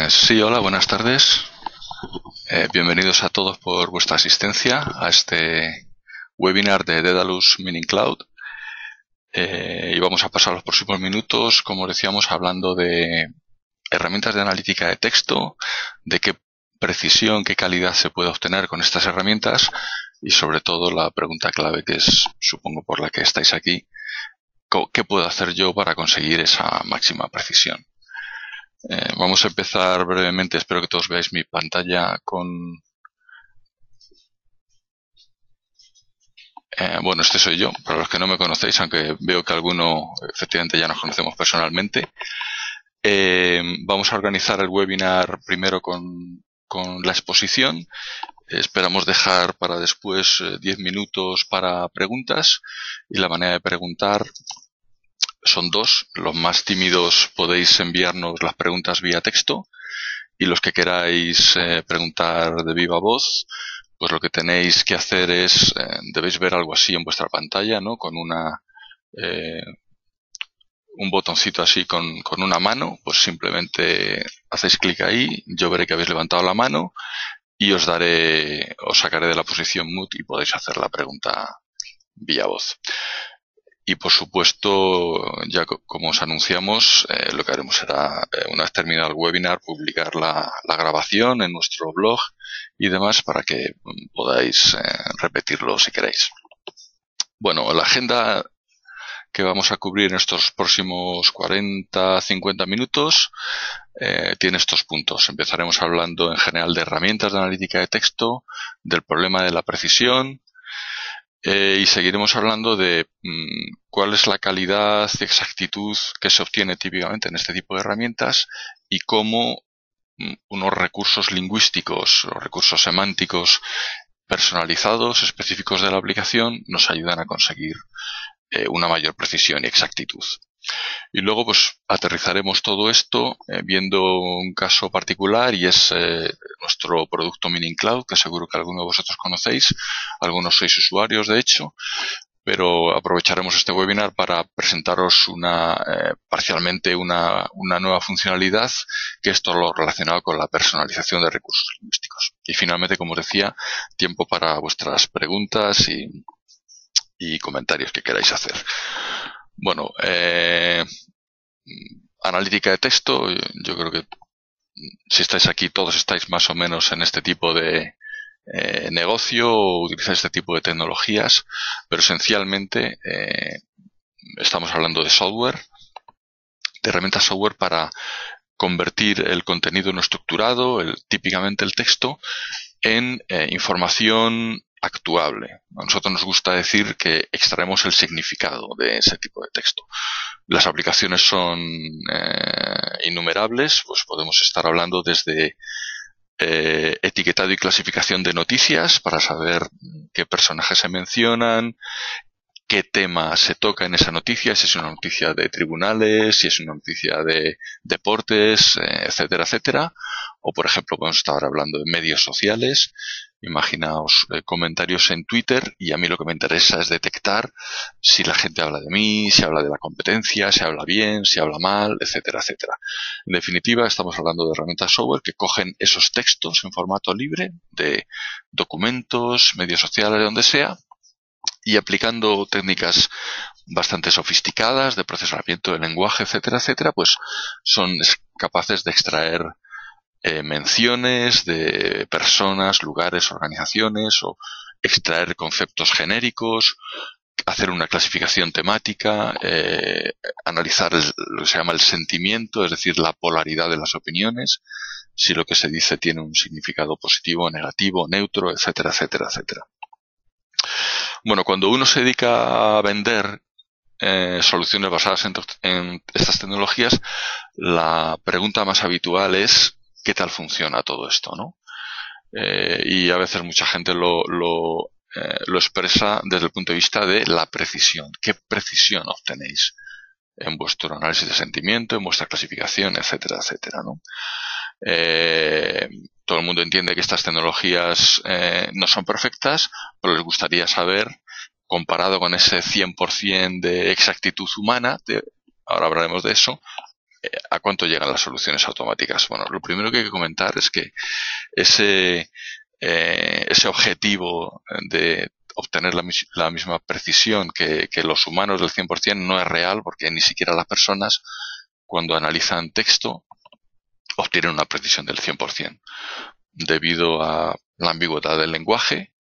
Sí, hola, buenas tardes. Bienvenidos a todos por vuestra asistencia a este webinar de Daedalus Mining Cloud. Y vamos a pasar los próximos minutos, como decíamos, hablando de herramientas de analítica de texto, de qué precisión, qué calidad se puede obtener con estas herramientas y sobre todo la pregunta clave que es, supongo, por la que estáis aquí, ¿qué puedo hacer yo para conseguir esa máxima precisión? Vamos a empezar brevemente, espero que todos veáis mi pantalla con... bueno, este soy yo, para los que no me conocéis, aunque veo que alguno efectivamente ya nos conocemos personalmente. Vamos a organizar el webinar primero con la exposición. Esperamos dejar para después 10 minutos para preguntas, y la manera de preguntar son dos. Los más tímidos podéis enviarnos las preguntas vía texto, y los que queráis preguntar de viva voz, pues lo que tenéis que hacer es, debéis ver algo así en vuestra pantalla, ¿no? Con un botoncito así con una mano, pues simplemente hacéis clic ahí, yo veré que habéis levantado la mano y os sacaré de la posición mute y podéis hacer la pregunta vía voz. Y por supuesto, ya como os anunciamos, lo que haremos será, una vez terminado el webinar, publicar la grabación en nuestro blog y demás para que podáis repetirlo si queréis. Bueno, la agenda que vamos a cubrir en estos próximos 40-50 minutos tiene estos puntos. Empezaremos hablando en general de herramientas de analítica de texto, del problema de la precisión, y seguiremos hablando de cuál es la calidad y exactitud que se obtiene típicamente en este tipo de herramientas y cómo unos recursos lingüísticos o recursos semánticos personalizados, específicos de la aplicación, nos ayudan a conseguir una mayor precisión y exactitud. Y luego pues aterrizaremos todo esto viendo un caso particular, y es nuestro producto Mining Cloud, que seguro que algunos de vosotros conocéis, algunos sois usuarios de hecho, pero aprovecharemos este webinar para presentaros parcialmente una nueva funcionalidad, que es todo lo relacionado con la personalización de recursos lingüísticos. Y finalmente, como os decía, tiempo para vuestras preguntas y comentarios que queráis hacer. Bueno, analítica de texto, yo creo que si estáis aquí todos estáis más o menos en este tipo de negocio o utilizáis este tipo de tecnologías, pero esencialmente estamos hablando de software, de herramientas software para convertir el contenido no estructurado, típicamente el texto, en información actuable. A nosotros nos gusta decir que extraemos el significado de ese tipo de texto. Las aplicaciones son innumerables, pues podemos estar hablando desde etiquetado y clasificación de noticias para saber qué personajes se mencionan, qué tema se toca en esa noticia, si es una noticia de tribunales, si es una noticia de deportes, etcétera, etcétera. O, por ejemplo, podemos estar hablando de medios sociales. Imaginaos comentarios en Twitter, y a mí lo que me interesa es detectar si la gente habla de mí, si habla de la competencia, si habla bien, si habla mal, etcétera, etcétera. En definitiva, estamos hablando de herramientas software que cogen esos textos en formato libre de documentos, medios sociales, de donde sea, y aplicando técnicas bastante sofisticadas de procesamiento del lenguaje, etcétera, etcétera, pues son capaces de extraer menciones de personas, lugares, organizaciones, o extraer conceptos genéricos, hacer una clasificación temática, analizar lo que se llama el sentimiento, es decir, la polaridad de las opiniones, si lo que se dice tiene un significado positivo, negativo, neutro, etcétera, etcétera, etcétera. Bueno, cuando uno se dedica a vender soluciones basadas en estas tecnologías, la pregunta más habitual es ¿qué tal funciona todo esto, no? Y a veces mucha gente lo expresa desde el punto de vista de la precisión. ¿Qué precisión obtenéis en vuestro análisis de sentimiento, en vuestra clasificación, etcétera, etcétera, ¿no? Todo el mundo entiende que estas tecnologías no son perfectas, pero les gustaría saber, comparado con ese 100% de exactitud humana, ahora hablaremos de eso, ¿A cuánto llegan las soluciones automáticas? Bueno, lo primero que hay que comentar es que ese, ese objetivo de obtener la misma precisión que los humanos del 100% no es real, porque ni siquiera las personas, cuando analizan texto, obtienen una precisión del 100%. Debido a la ambigüedad del lenguaje,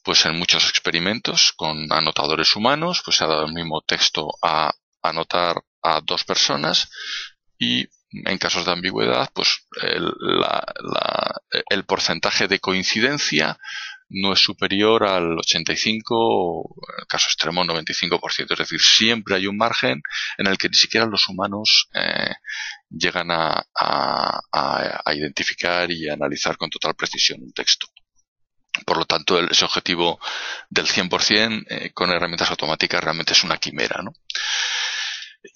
pues en muchos experimentos con anotadores humanos, pues se ha dado el mismo texto a anotar a dos personas, y en casos de ambigüedad, pues el porcentaje de coincidencia no es superior al 85 o, en el caso extremo, 95%. Es decir, siempre hay un margen en el que ni siquiera los humanos llegan a identificar y a analizar con total precisión un texto. Por lo tanto, ese objetivo del 100% con herramientas automáticas realmente es una quimera, ¿no?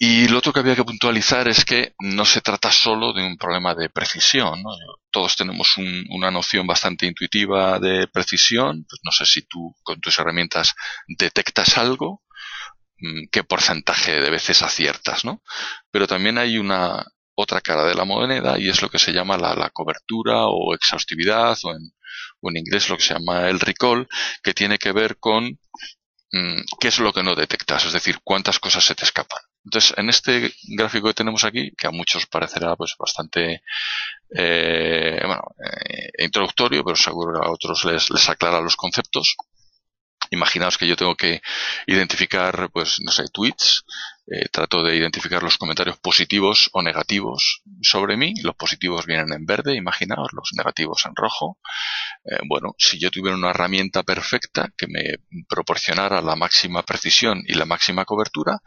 Y lo otro que había que puntualizar es que no se trata solo de un problema de precisión, ¿no? Todos tenemos una noción bastante intuitiva de precisión. Pues no sé si tú con tus herramientas detectas algo, qué porcentaje de veces aciertas, ¿no? Pero también hay una otra cara de la moneda, y es lo que se llama la cobertura o exhaustividad, o en inglés lo que se llama el recall, que tiene que ver con qué es lo que no detectas, es decir, cuántas cosas se te escapan. Entonces, en este gráfico que tenemos aquí, que a muchos parecerá pues bastante introductorio, pero seguro que a otros les aclara los conceptos. Imaginaos que yo tengo que identificar, pues, no sé, tweets. Trato de identificar los comentarios positivos o negativos sobre mí. Los positivos vienen en verde, imaginaos, los negativos en rojo. Bueno, si yo tuviera una herramienta perfecta que me proporcionara la máxima precisión y la máxima cobertura,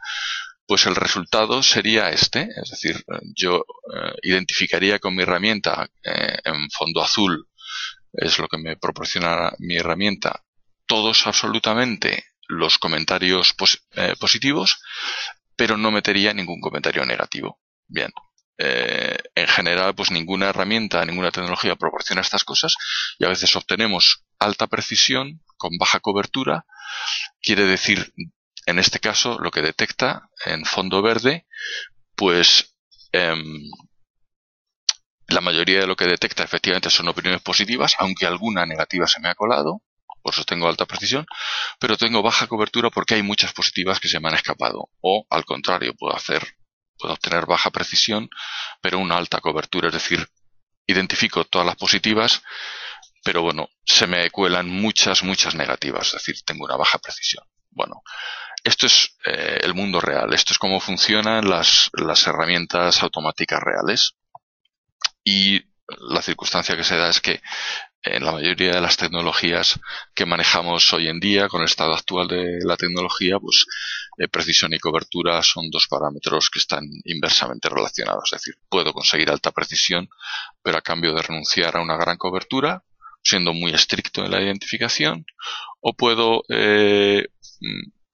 pues el resultado sería este. Es decir, yo identificaría con mi herramienta en fondo azul, es lo que me proporciona mi herramienta, todos absolutamente los comentarios positivos, pero no metería ningún comentario negativo. Bien. En general, pues ninguna herramienta, ninguna tecnología proporciona estas cosas, y a veces obtenemos alta precisión con baja cobertura. Quiere decir, en este caso, lo que detecta en fondo verde, pues la mayoría de lo que detecta efectivamente son opiniones positivas, aunque alguna negativa se me ha colado. Por eso tengo alta precisión, pero tengo baja cobertura porque hay muchas positivas que se me han escapado. O, al contrario, puedo obtener baja precisión, pero una alta cobertura. Es decir, identifico todas las positivas, pero bueno, se me cuelan muchas negativas. Es decir, tengo una baja precisión. Bueno, esto es el mundo real. Esto es cómo funcionan las herramientas automáticas reales. Y la circunstancia que se da es que en la mayoría de las tecnologías que manejamos hoy en día, con el estado actual de la tecnología, pues precisión y cobertura son dos parámetros que están inversamente relacionados. Es decir, puedo conseguir alta precisión, pero a cambio de renunciar a una gran cobertura, siendo muy estricto en la identificación, o puedo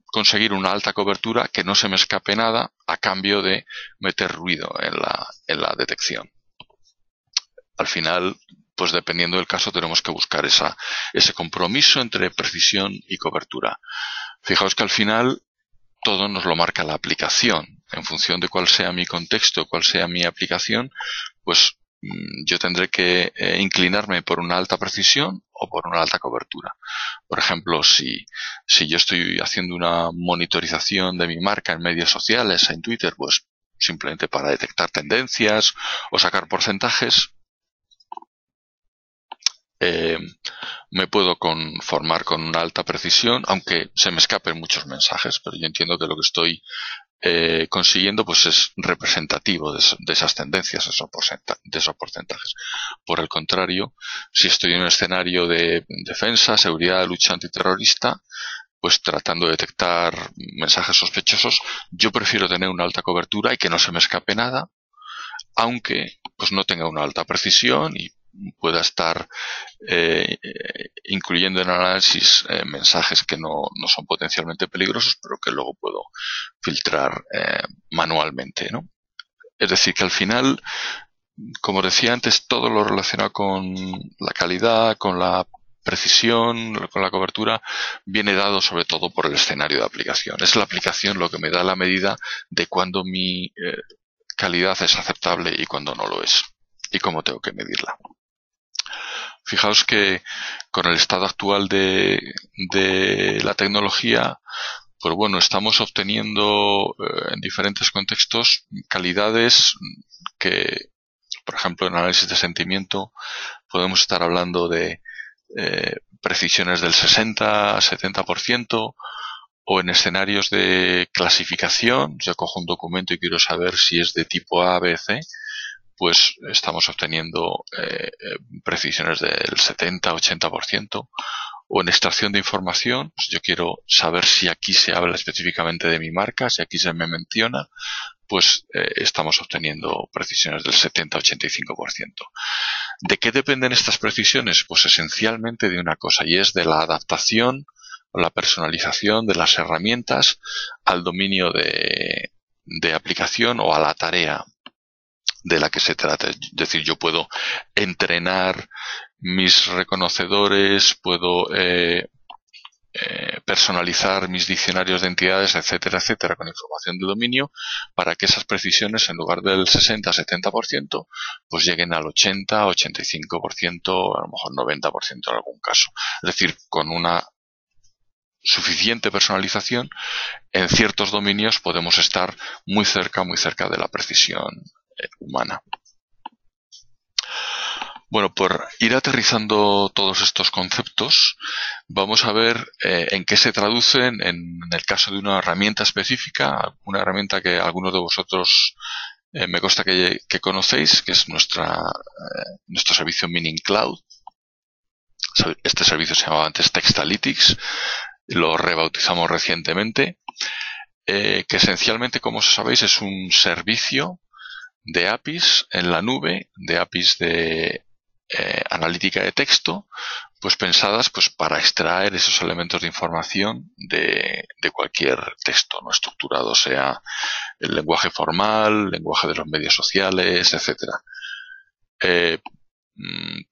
conseguir una alta cobertura que no se me escape nada a cambio de meter ruido en la detección. Al final, pues dependiendo del caso, tenemos que buscar ese compromiso entre precisión y cobertura. Fijaos que al final todo nos lo marca la aplicación. En función de cuál sea mi contexto, cuál sea mi aplicación, pues yo tendré que inclinarme por una alta precisión o por una alta cobertura. Por ejemplo, si yo estoy haciendo una monitorización de mi marca en medios sociales, en Twitter, pues simplemente para detectar tendencias o sacar porcentajes, me puedo conformar con una alta precisión, aunque se me escapen muchos mensajes, pero yo entiendo que lo que estoy consiguiendo pues es representativo de esas tendencias, de esos porcentajes. Por el contrario, si estoy en un escenario de defensa, seguridad, lucha antiterrorista, pues tratando de detectar mensajes sospechosos, yo prefiero tener una alta cobertura y que no se me escape nada, aunque pues no tenga una alta precisión y pueda estar incluyendo en el análisis mensajes que no son potencialmente peligrosos, pero que luego puedo filtrar manualmente, ¿no? Es decir, que al final, como decía antes, todo lo relacionado con la calidad, con la precisión, con la cobertura, viene dado sobre todo por el escenario de aplicación. Es la aplicación lo que me da la medida de cuándo mi calidad es aceptable y cuándo no lo es, y cómo tengo que medirla. Fijaos que con el estado actual de la tecnología, pues bueno, estamos obteniendo en diferentes contextos calidades que, por ejemplo, en análisis de sentimiento podemos estar hablando de precisiones del 60-70%, o en escenarios de clasificación, yo cojo un documento y quiero saber si es de tipo A, B, C, pues estamos obteniendo precisiones del 70-80%. O en extracción de información, pues yo quiero saber si aquí se habla específicamente de mi marca, si aquí se me menciona, pues estamos obteniendo precisiones del 70-85%. ¿De qué dependen estas precisiones? Pues esencialmente de una cosa, y es de la adaptación o la personalización de las herramientas al dominio de aplicación o a la tarea de la que se trata. Es decir, yo puedo entrenar mis reconocedores, puedo personalizar mis diccionarios de entidades, etcétera, etcétera, con información de dominio, para que esas precisiones, en lugar del 60-70%, pues lleguen al 80-85%, a lo mejor 90% en algún caso. Es decir, con una suficiente personalización, en ciertos dominios podemos estar muy cerca de la precisión humana. Bueno, por ir aterrizando todos estos conceptos, vamos a ver en qué se traducen en el caso de una herramienta específica, una herramienta que algunos de vosotros me consta que conocéis, que es nuestro servicio Meaning Cloud. Este servicio se llamaba antes Textalytics, lo rebautizamos recientemente, que esencialmente, como sabéis, es un servicio de APIs en la nube, de APIs de analítica de texto, pues pensadas pues para extraer esos elementos de información de cualquier texto no estructurado, sea el lenguaje formal, lenguaje de los medios sociales, etcétera.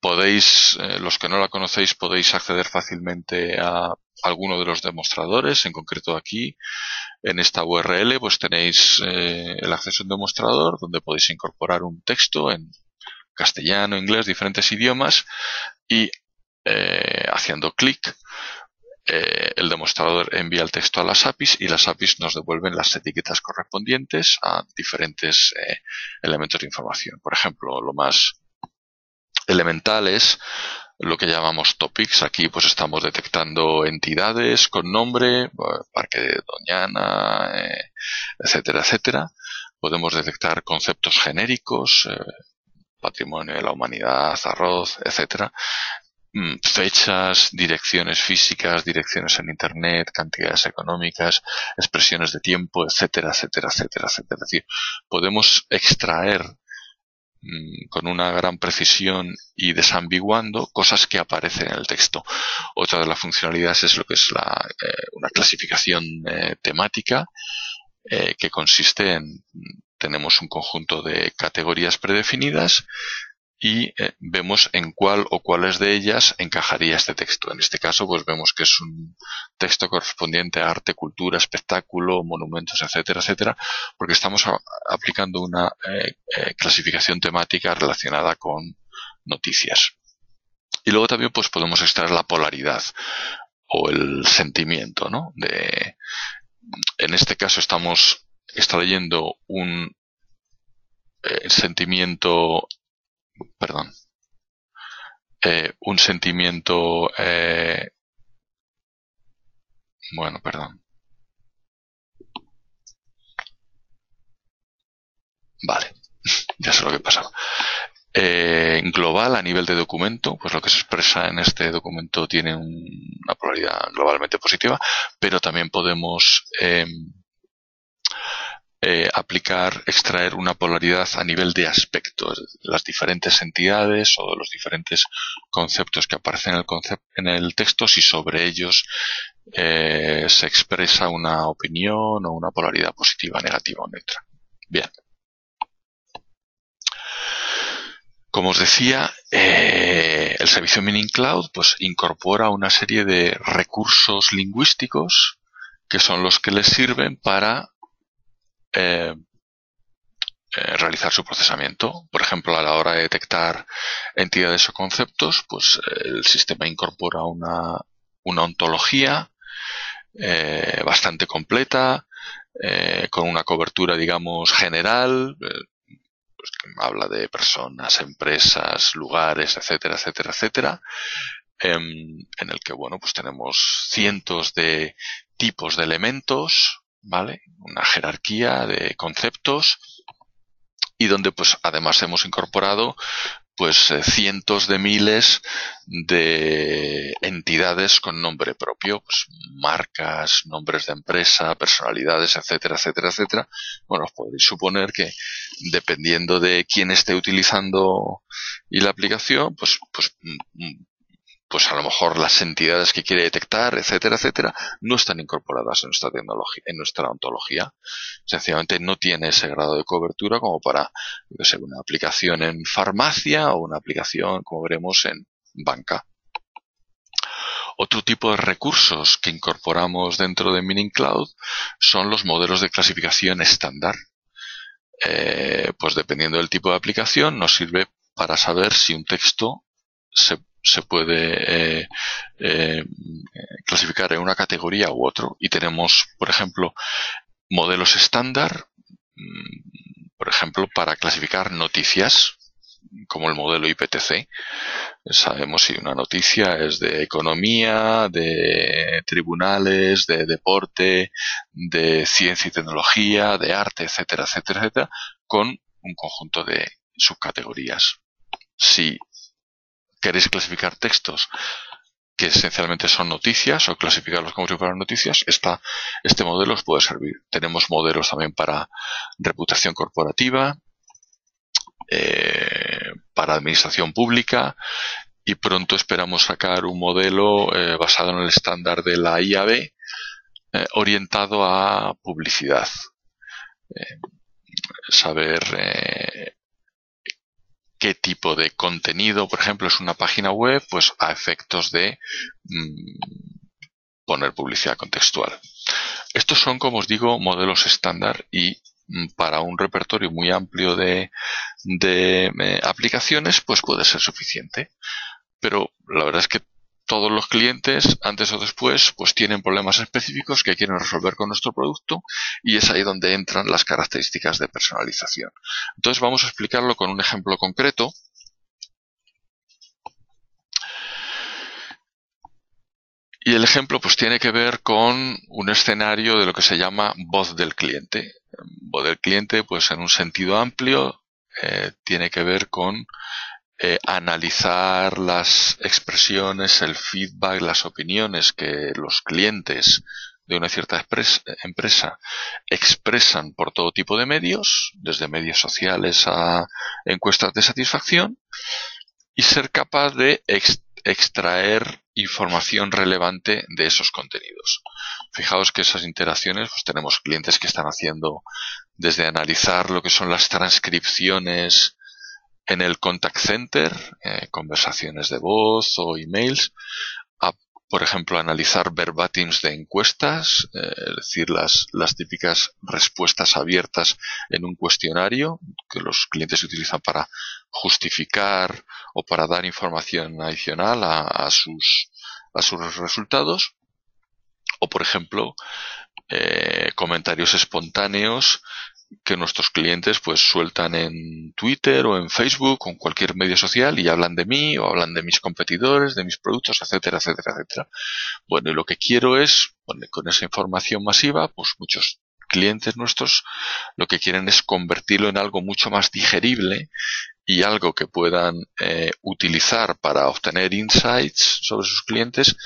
Podéis, los que no la conocéis, podéis acceder fácilmente a alguno de los demostradores. En concreto aquí, en esta URL, pues tenéis el acceso a un demostrador donde podéis incorporar un texto en castellano, inglés, diferentes idiomas, y haciendo clic el demostrador envía el texto a las APIs y las APIs nos devuelven las etiquetas correspondientes a diferentes elementos de información. Por ejemplo, lo más elemental es lo que llamamos topics. Aquí pues estamos detectando entidades con nombre, Parque de Doñana, etcétera, etcétera. Podemos detectar conceptos genéricos, patrimonio de la humanidad, arroz, etcétera. Fechas, direcciones físicas, direcciones en internet, cantidades económicas, expresiones de tiempo, etcétera, etcétera, etcétera, etcétera. Es decir, podemos extraer con una gran precisión y desambiguando cosas que aparecen en el texto. Otra de las funcionalidades es lo que es una clasificación temática, que consiste en tenemos un conjunto de categorías predefinidas y vemos en cuál o cuáles de ellas encajaría este texto. En este caso, pues vemos que es un texto correspondiente a arte, cultura, espectáculo, monumentos, etcétera, etcétera, porque estamos aplicando una clasificación temática relacionada con noticias. Y luego también pues podemos extraer la polaridad o el sentimiento, ¿no? En este caso estamos extrayendo un sentimiento, vale, ya sé lo que pasaba. Global, a nivel de documento, pues lo que se expresa en este documento tiene una polaridad globalmente positiva, pero también podemos extraer una polaridad a nivel de aspectos, las diferentes entidades o los diferentes conceptos que aparecen en el texto, si sobre ellos se expresa una opinión o una polaridad positiva, negativa o neutra. Bien. Como os decía, el servicio Meaning Cloud pues incorpora una serie de recursos lingüísticos que son los que les sirven para realizar su procesamiento. Por ejemplo, a la hora de detectar entidades o conceptos, pues el sistema incorpora una ontología bastante completa, con una cobertura, digamos, general, pues, que habla de personas, empresas, lugares, etcétera, etcétera, etcétera, en el que, bueno, pues tenemos cientos de tipos de elementos, ¿vale? Una jerarquía de conceptos y donde, pues, además hemos incorporado pues cientos de miles de entidades con nombre propio, pues marcas, nombres de empresa, personalidades, etcétera, etcétera, etcétera. Bueno, os podéis suponer que dependiendo de quién esté utilizando y la aplicación, pues a lo mejor las entidades que quiere detectar, etcétera, etcétera, no están incorporadas en nuestra tecnología, en nuestra ontología. Sencillamente no tiene ese grado de cobertura como para, yo sé, una aplicación en farmacia o una aplicación, como veremos, en banca. Otro tipo de recursos que incorporamos dentro de Meaning Cloud son los modelos de clasificación estándar. Pues dependiendo del tipo de aplicación, nos sirve para saber si un texto se puede clasificar en una categoría u otro. Y tenemos, por ejemplo, modelos estándar, por ejemplo, para clasificar noticias, como el modelo IPTC. Sabemos si una noticia es de economía, de tribunales, de deporte, de ciencia y tecnología, de arte, etcétera, etcétera, etcétera, con un conjunto de subcategorías. Si queréis clasificar textos que esencialmente son noticias o clasificarlos como si fueran noticias, este modelo os puede servir. Tenemos modelos también para reputación corporativa, para administración pública, y pronto esperamos sacar un modelo basado en el estándar de la IAB orientado a publicidad. Saber qué tipo de contenido, por ejemplo, es una página web, pues a efectos de poner publicidad contextual. Estos son, como os digo, modelos estándar y para un repertorio muy amplio de aplicaciones, pues puede ser suficiente. Pero la verdad es que todos los clientes, antes o después, pues tienen problemas específicos que quieren resolver con nuestro producto y es ahí donde entran las características de personalización. Entonces vamos a explicarlo con un ejemplo concreto. Y el ejemplo pues tiene que ver con un escenario de lo que se llama voz del cliente. Voz del cliente, pues en un sentido amplio, tiene que ver con analizar las expresiones, el feedback, las opiniones que los clientes de una cierta empresa expresan por todo tipo de medios, desde medios sociales a encuestas de satisfacción, y ser capaz de extraer información relevante de esos contenidos. Fijaos que esas interacciones, pues tenemos clientes que están haciendo desde analizar lo que son las transcripciones en el contact center, conversaciones de voz o emails, a, por ejemplo, analizar verbatims de encuestas, es decir, las típicas respuestas abiertas en un cuestionario que los clientes utilizan para justificar o para dar información adicional a sus resultados, o, por ejemplo, comentarios espontáneos que nuestros clientes pues sueltan en Twitter o en Facebook o en cualquier medio social y hablan de mí o hablan de mis competidores, de mis productos, etcétera, etcétera, etcétera. Bueno, y lo que quiero es, bueno, con esa información masiva, pues muchos clientes nuestros lo que quieren es convertirlo en algo mucho más digerible y algo que puedan utilizar para obtener insights sobre sus clientes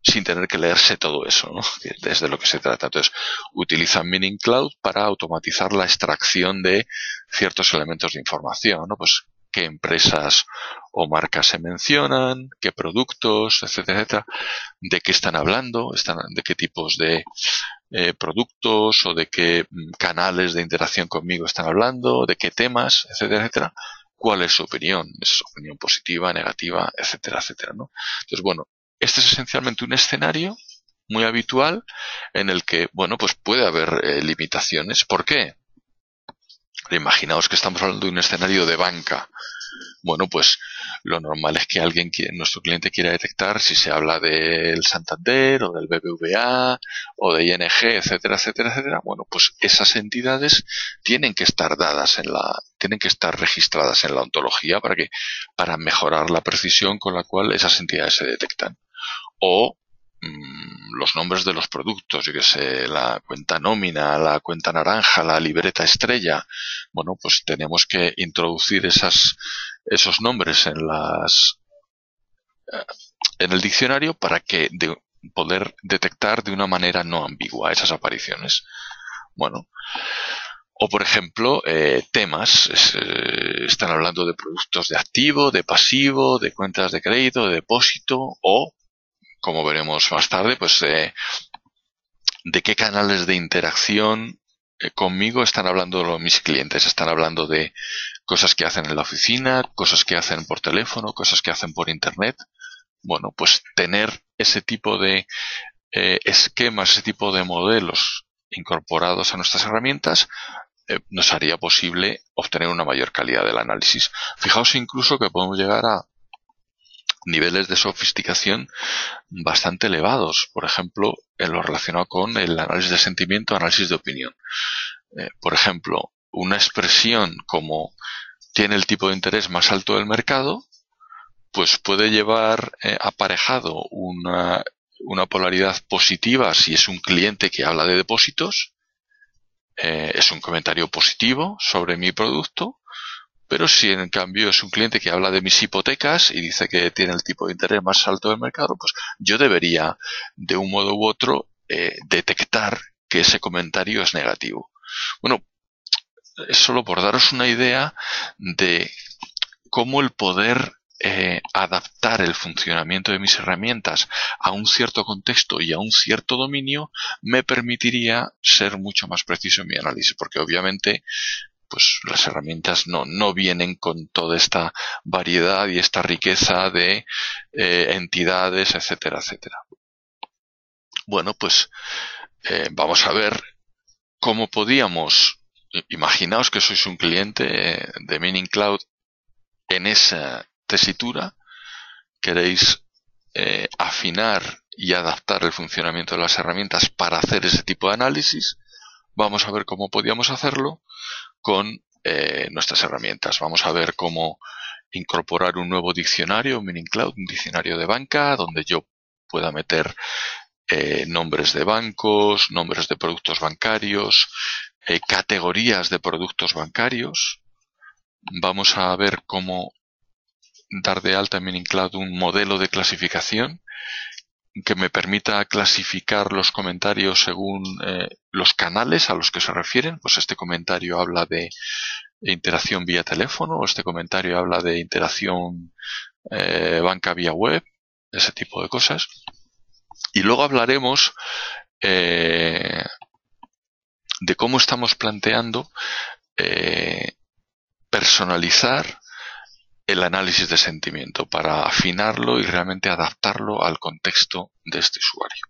sin tener que leerse todo eso, ¿no? Que es de lo que se trata. Entonces, utilizan Meaning Cloud para automatizar la extracción de ciertos elementos de información, ¿no? Pues qué empresas o marcas se mencionan, qué productos, etcétera, etcétera, de qué están hablando, de qué tipos de productos o de qué canales de interacción conmigo están hablando, de qué temas, etcétera, etcétera. ¿Cuál es su opinión? ¿Es su opinión positiva, negativa, etcétera, etcétera, ¿no? Entonces, bueno, este es esencialmente un escenario muy habitual en el que, bueno, pues puede haber limitaciones. ¿Por qué? Imaginaos que estamos hablando de un escenario de banca. Bueno, pues lo normal es que nuestro cliente quiera detectar si se habla del Santander o del BBVA o de ING, etcétera, etcétera, etcétera. Bueno, pues esas entidades tienen que estar tienen que estar registradas en la ontología para mejorar la precisión con la cual esas entidades se detectan. O los nombres de los productos, yo que sé, la cuenta nómina, la cuenta naranja, la libreta estrella. Bueno, pues tenemos que introducir esos nombres en el diccionario para poder detectar de una manera no ambigua esas apariciones. Bueno, o por ejemplo, temas, están hablando de productos de activo, de pasivo, de cuentas de crédito, de depósito, o como veremos más tarde, pues de qué canales de interacción conmigo están hablando mis clientes. Están hablando de cosas que hacen en la oficina, cosas que hacen por teléfono, cosas que hacen por internet. Bueno, pues tener ese tipo de esquemas, ese tipo de modelos incorporados a nuestras herramientas nos haría posible obtener una mayor calidad del análisis. Fijaos incluso que podemos llegar a niveles de sofisticación bastante elevados, por ejemplo, en lo relacionado con el análisis de sentimiento, análisis de opinión. Por ejemplo, una expresión como tiene el tipo de interés más alto del mercado, pues puede llevar aparejado una polaridad positiva si es un cliente que habla de depósitos, es un comentario positivo sobre mi producto, pero si en cambio es un cliente que habla de mis hipotecas y dice que tiene el tipo de interés más alto del mercado, pues yo debería, de un modo u otro, detectar que ese comentario es negativo. Bueno, es solo por daros una idea de cómo el poder adaptar el funcionamiento de mis herramientas a un cierto contexto y a un cierto dominio me permitiría ser mucho más preciso en mi análisis, porque obviamente pues las herramientas no vienen con toda esta variedad y esta riqueza de entidades, etcétera, etcétera. Bueno, pues vamos a ver cómo podíamos, imaginaos que sois un cliente de Meaning Cloud en esa tesitura, queréis afinar y adaptar el funcionamiento de las herramientas para hacer ese tipo de análisis. Vamos a ver cómo podíamos hacerlo con nuestras herramientas. Vamos a ver cómo incorporar un nuevo diccionario, Meaning Cloud, un diccionario de banca, donde yo pueda meter nombres de bancos, nombres de productos bancarios, categorías de productos bancarios. Vamos a ver cómo dar de alta en Meaning Cloud un modelo de clasificación que me permita clasificar los comentarios según los canales a los que se refieren. Pues este comentario habla de interacción vía teléfono, o este comentario habla de interacción banca vía web, ese tipo de cosas. Y luego hablaremos de cómo estamos planteando personalizar el análisis de sentimiento para afinarlo y realmente adaptarlo al contexto de este usuario.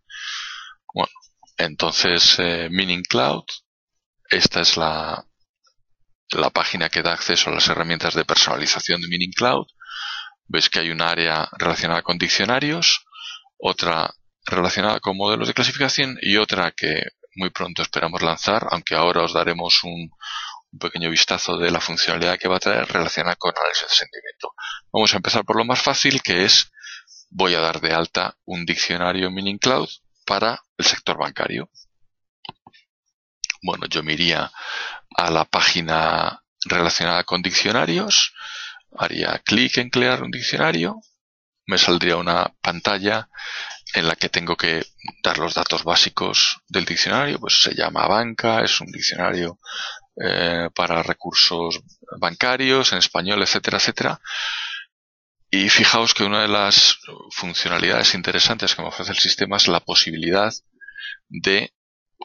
Bueno, entonces Meaning Cloud, esta es la página que da acceso a las herramientas de personalización de Meaning Cloud. Veis que hay un área relacionada con diccionarios, otra relacionada con modelos de clasificación y otra que muy pronto esperamos lanzar, aunque ahora os daremos un pequeño vistazo de la funcionalidad que va a traer relacionada con análisis de sentimiento. Vamos a empezar por lo más fácil, que es voy a dar de alta un diccionario Meaning Cloud para el sector bancario. Bueno, yo me iría a la página relacionada con diccionarios, haría clic en crear un diccionario, me saldría una pantalla en la que tengo que dar los datos básicos del diccionario. Pues se llama banca, es un diccionario para recursos bancarios en español, etcétera, etcétera. Y fijaos que una de las funcionalidades interesantes que me ofrece el sistema es la posibilidad de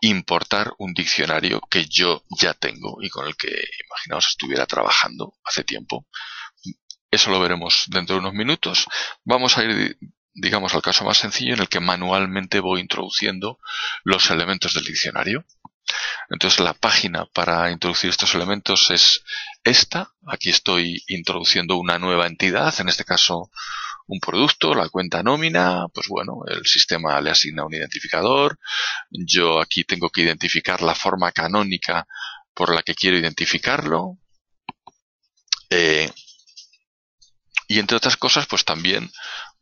importar un diccionario que yo ya tengo y con el que, imaginaos, estuviera trabajando hace tiempo. Eso lo veremos dentro de unos minutos. Vamos a ir, digamos, al caso más sencillo en el que manualmente voy introduciendo los elementos del diccionario. Entonces la página para introducir estos elementos es esta. Aquí estoy introduciendo una nueva entidad, en este caso un producto, la cuenta nómina. Pues bueno, el sistema le asigna un identificador. Yo aquí tengo que identificar la forma canónica por la que quiero identificarlo. Y entre otras cosas, pues también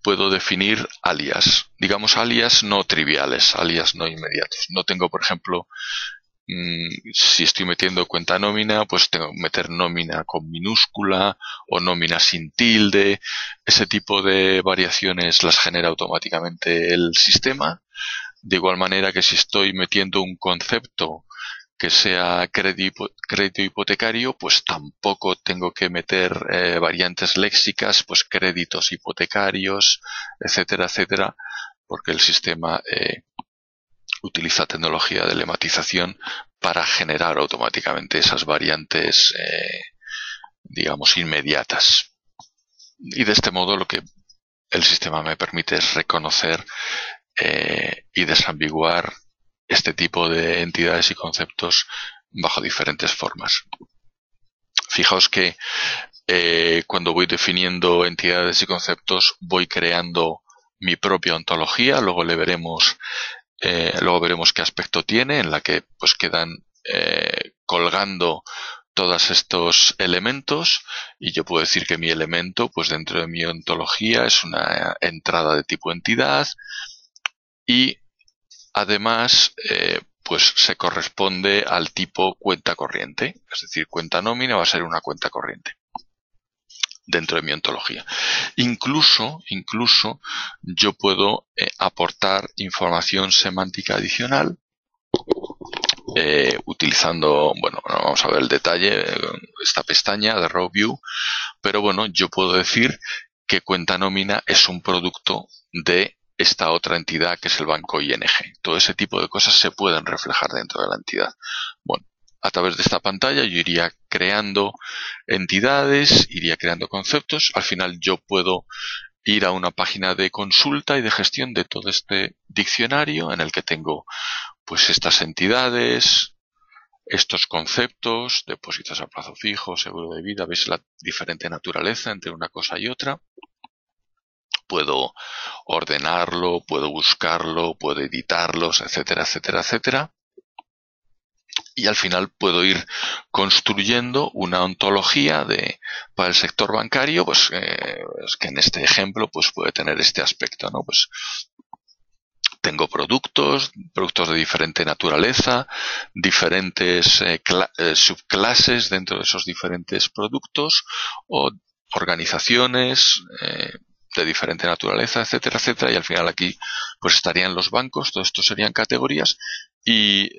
puedo definir alias. Digamos alias no triviales, alias no inmediatos. No tengo, por ejemplo, si estoy metiendo cuenta nómina, pues tengo que meter nómina con minúscula o nómina sin tilde. Ese tipo de variaciones las genera automáticamente el sistema. De igual manera que si estoy metiendo un concepto que sea crédito hipotecario, pues tampoco tengo que meter variantes léxicas, pues créditos hipotecarios, etcétera, etcétera, porque el sistema utiliza tecnología de lematización para generar automáticamente esas variantes, digamos, inmediatas. Y de este modo lo que el sistema me permite es reconocer y desambiguar este tipo de entidades y conceptos bajo diferentes formas. Fijaos que cuando voy definiendo entidades y conceptos voy creando mi propia ontología, luego veremos qué aspecto tiene, en la que pues quedan colgando todos estos elementos, y yo puedo decir que mi elemento pues dentro de mi ontología es una entrada de tipo entidad, y además pues se corresponde al tipo cuenta corriente, es decir, cuenta nómina va a ser una cuenta corriente dentro de mi ontología. Incluso yo puedo aportar información semántica adicional utilizando, bueno, no vamos a ver el detalle, esta pestaña de Raw View, pero bueno, yo puedo decir que cuenta nómina es un producto de esta otra entidad que es el banco ING. Todo ese tipo de cosas se pueden reflejar dentro de la entidad. Bueno, a través de esta pantalla yo iría creando entidades, iría creando conceptos. Al final yo puedo ir a una página de consulta y de gestión de todo este diccionario en el que tengo pues estas entidades, estos conceptos, depósitos a plazo fijo, seguro de vida. Veis la diferente naturaleza entre una cosa y otra. Puedo ordenarlo, puedo buscarlo, puedo editarlos, etcétera, etcétera, etcétera. Y al final puedo ir construyendo una ontología para el sector bancario, pues que en este ejemplo pues puede tener este aspecto, ¿no? Pues tengo productos de diferente naturaleza, diferentes subclases dentro de esos diferentes productos, o organizaciones de diferente naturaleza, etcétera, etcétera, y al final aquí pues estarían los bancos, todo esto serían categorías, y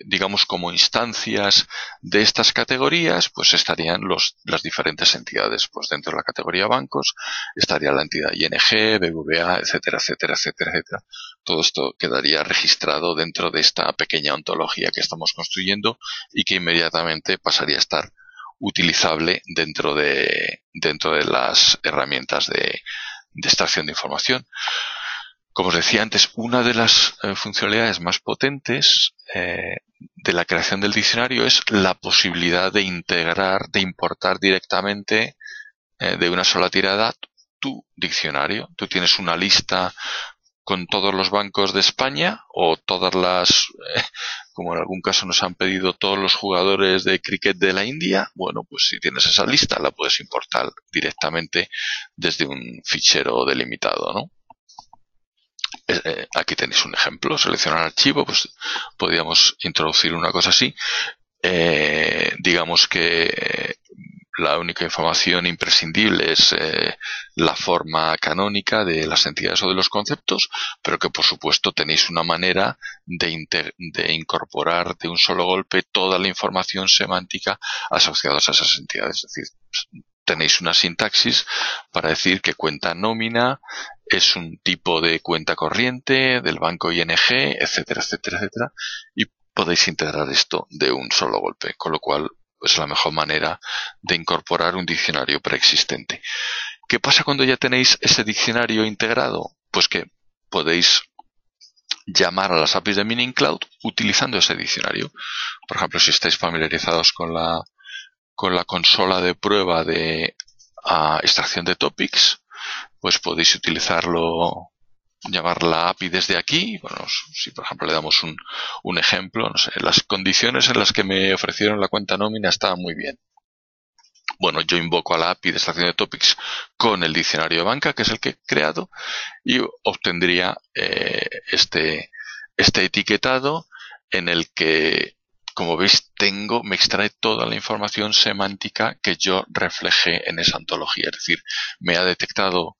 digamos como instancias de estas categorías pues estarían las diferentes entidades. Pues dentro de la categoría bancos estaría la entidad ING, BBVA, etcétera, etcétera, etcétera, etcétera. Todo esto quedaría registrado dentro de esta pequeña ontología que estamos construyendo y que inmediatamente pasaría a estar utilizable dentro de las herramientas de extracción de información. Como os decía antes, una de las funcionalidades más potentes de la creación del diccionario es la posibilidad de integrar, de importar directamente de una sola tirada tu diccionario. Tú tienes una lista con todos los bancos de España, o todas las, como en algún caso nos han pedido, todos los jugadores de cricket de la India. Bueno, pues si tienes esa lista la puedes importar directamente desde un fichero delimitado, ¿no? Aquí tenéis un ejemplo, seleccionar archivo, pues podríamos introducir una cosa así. Digamos que la única información imprescindible es la forma canónica de las entidades o de los conceptos, pero que por supuesto tenéis una manera de incorporar de un solo golpe toda la información semántica asociada a esas entidades. Es decir, tenéis una sintaxis para decir que cuenta nómina es un tipo de cuenta corriente del banco ING, etcétera, etcétera, etcétera, y podéis integrar esto de un solo golpe, con lo cual es la mejor manera de incorporar un diccionario preexistente. ¿Qué pasa cuando ya tenéis ese diccionario integrado? Pues que podéis llamar a las APIs de Meaning Cloud utilizando ese diccionario. Por ejemplo, si estáis familiarizados con la consola de prueba de extracción de topics, pues podéis utilizarlo, llamar la API desde aquí. Bueno, si por ejemplo le damos un ejemplo, no sé, las condiciones en las que me ofrecieron la cuenta nómina estaban muy bien. Bueno, yo invoco a la API de extracción de topics con el diccionario de banca, que es el que he creado, y obtendría este etiquetado en el que, como veis, me extrae toda la información semántica que yo reflejé en esa ontología. Es decir, me ha detectado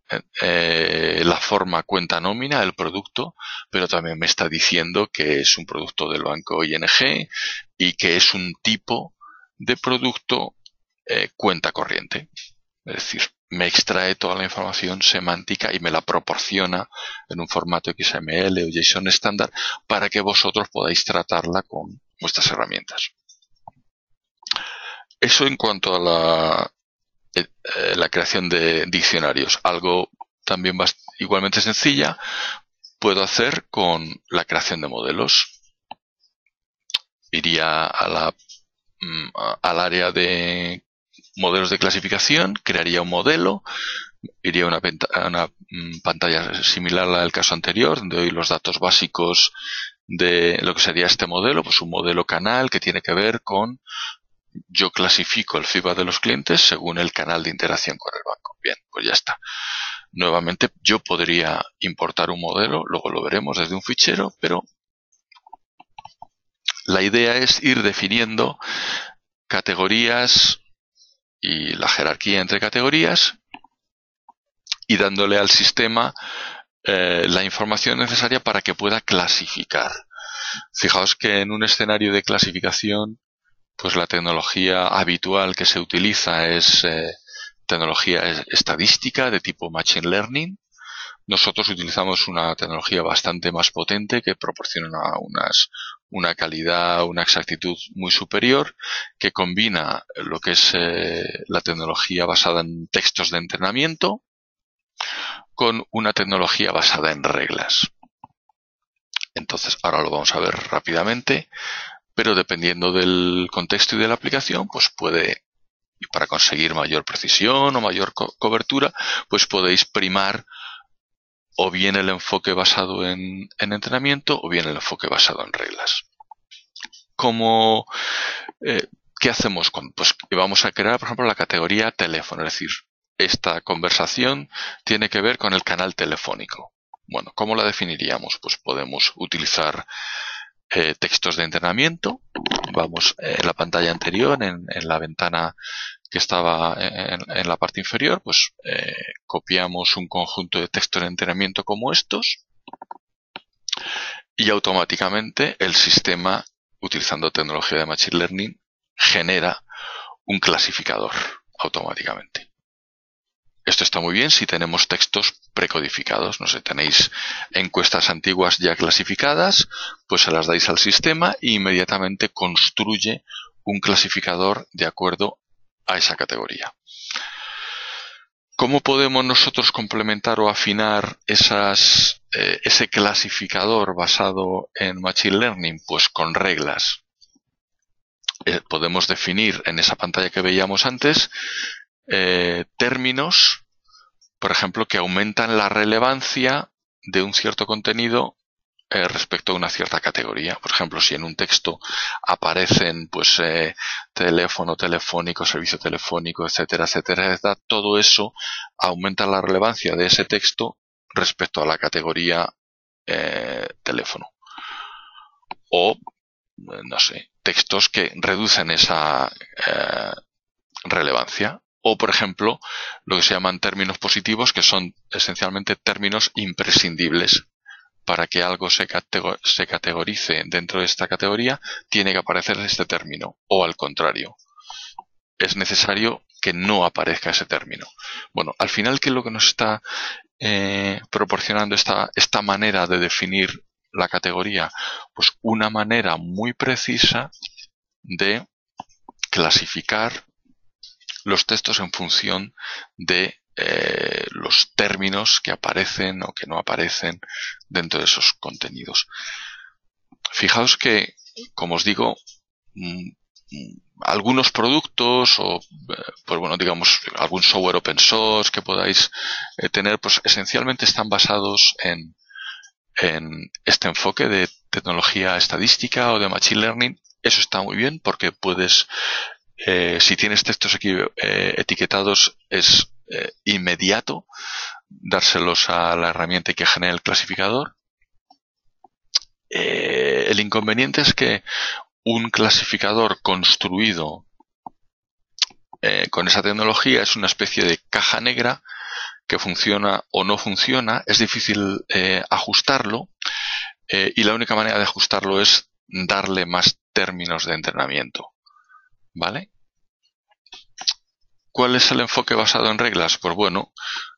la forma cuenta nómina, el producto, pero también me está diciendo que es un producto del banco ING y que es un tipo de producto cuenta corriente. Es decir, me extrae toda la información semántica y me la proporciona en un formato XML o JSON estándar para que vosotros podáis tratarla con vuestras herramientas. Eso en cuanto a la creación de diccionarios. Algo también igualmente sencilla puedo hacer con la creación de modelos. Iría al área de modelos de clasificación, crearía un modelo, iría a una pantalla similar a la del caso anterior, donde doy los datos básicos de lo que sería este modelo, pues un modelo canal que tiene que ver con, yo clasifico el feedback de los clientes según el canal de interacción con el banco. Bien, pues ya está. Nuevamente, yo podría importar un modelo, luego lo veremos desde un fichero, pero la idea es ir definiendo categorías y la jerarquía entre categorías y dándole al sistema la información necesaria para que pueda clasificar. Fijaos que en un escenario de clasificación, pues la tecnología habitual que se utiliza es tecnología estadística de tipo Machine Learning. Nosotros utilizamos una tecnología bastante más potente que proporciona una calidad, una exactitud muy superior, que combina lo que es la tecnología basada en textos de entrenamiento con una tecnología basada en reglas. Entonces, ahora lo vamos a ver rápidamente, pero dependiendo del contexto y de la aplicación, pues y para conseguir mayor precisión o mayor cobertura, pues podéis primar o bien el enfoque basado en entrenamiento o bien el enfoque basado en reglas. ¿Qué hacemos? Pues vamos a crear, por ejemplo, la categoría teléfono, es decir, esta conversación tiene que ver con el canal telefónico. Bueno, ¿cómo la definiríamos? Pues podemos utilizar textos de entrenamiento. Vamos en la pantalla anterior, en la ventana que estaba en la parte inferior, pues copiamos un conjunto de textos de entrenamiento como estos y automáticamente el sistema, utilizando tecnología de Machine Learning, genera un clasificador automáticamente. Esto está muy bien si tenemos textos precodificados. No sé, tenéis encuestas antiguas ya clasificadas, pues se las dais al sistema e inmediatamente construye un clasificador de acuerdo a esa categoría. ¿Cómo podemos nosotros complementar o afinar ese clasificador basado en Machine Learning? Pues con reglas. Podemos definir en esa pantalla que veíamos antes términos, por ejemplo, que aumentan la relevancia de un cierto contenido respecto a una cierta categoría. Por ejemplo, si en un texto aparecen pues teléfono, telefónico, servicio telefónico, etcétera, etcétera, etcétera, todo eso aumenta la relevancia de ese texto respecto a la categoría teléfono. O, no sé, textos que reducen esa relevancia. O, por ejemplo, lo que se llaman términos positivos, que son esencialmente términos imprescindibles. Para que algo se categorice dentro de esta categoría, tiene que aparecer este término. O al contrario, es necesario que no aparezca ese término. Bueno, al final, ¿qué es lo que nos está proporcionando esta manera de definir la categoría? Pues una manera muy precisa de clasificar los textos en función de los términos que aparecen o que no aparecen dentro de esos contenidos. Fijaos que, como os digo, algunos productos o, pues bueno, digamos, algún software open source que podáis tener, pues esencialmente están basados en este enfoque de tecnología estadística o de machine learning. Eso está muy bien porque puedes, si tienes textos etiquetados, es inmediato dárselos a la herramienta que genera el clasificador. El inconveniente es que un clasificador construido con esa tecnología es una especie de caja negra que funciona o no funciona, es difícil ajustarlo, y la única manera de ajustarlo es darle más términos de entrenamiento. ¿Vale? ¿Cuál es el enfoque basado en reglas? Pues bueno,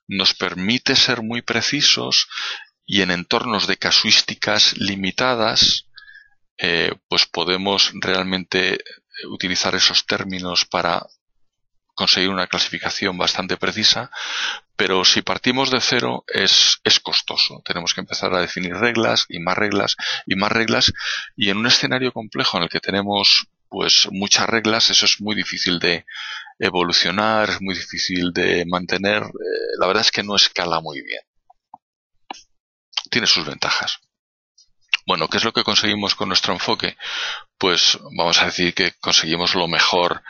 nos permite ser muy precisos y en entornos de casuísticas limitadas, pues podemos realmente utilizar esos términos para conseguir una clasificación bastante precisa, pero si partimos de cero es costoso. Tenemos que empezar a definir reglas y más reglas y más reglas, y en un escenario complejo en el que tenemos pues muchas reglas, eso es muy difícil de evolucionar, es muy difícil de mantener. La verdad es que no escala muy bien. Tiene sus ventajas. Bueno, ¿qué es lo que conseguimos con nuestro enfoque? Pues vamos a decir que conseguimos lo mejor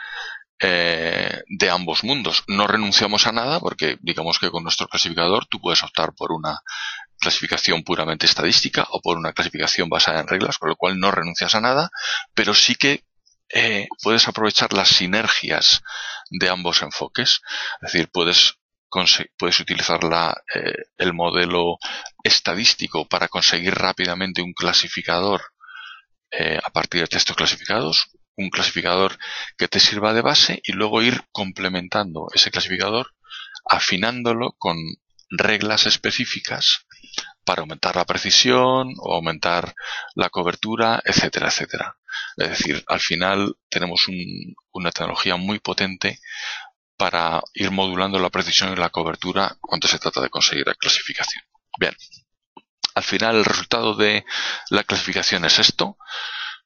de ambos mundos. No renunciamos a nada porque digamos que con nuestro clasificador tú puedes optar por una clasificación puramente estadística o por una clasificación basada en reglas, con lo cual no renuncias a nada, pero sí que puedes aprovechar las sinergias de ambos enfoques. Es decir, puedes utilizar el modelo estadístico para conseguir rápidamente un clasificador a partir de textos clasificados, un clasificador que te sirva de base y luego ir complementando ese clasificador, afinándolo con reglas específicas para aumentar la precisión o aumentar la cobertura, etcétera, etcétera. Es decir, al final tenemos una tecnología muy potente para ir modulando la precisión y la cobertura cuando se trata de conseguir la clasificación. Bien, al final el resultado de la clasificación es esto.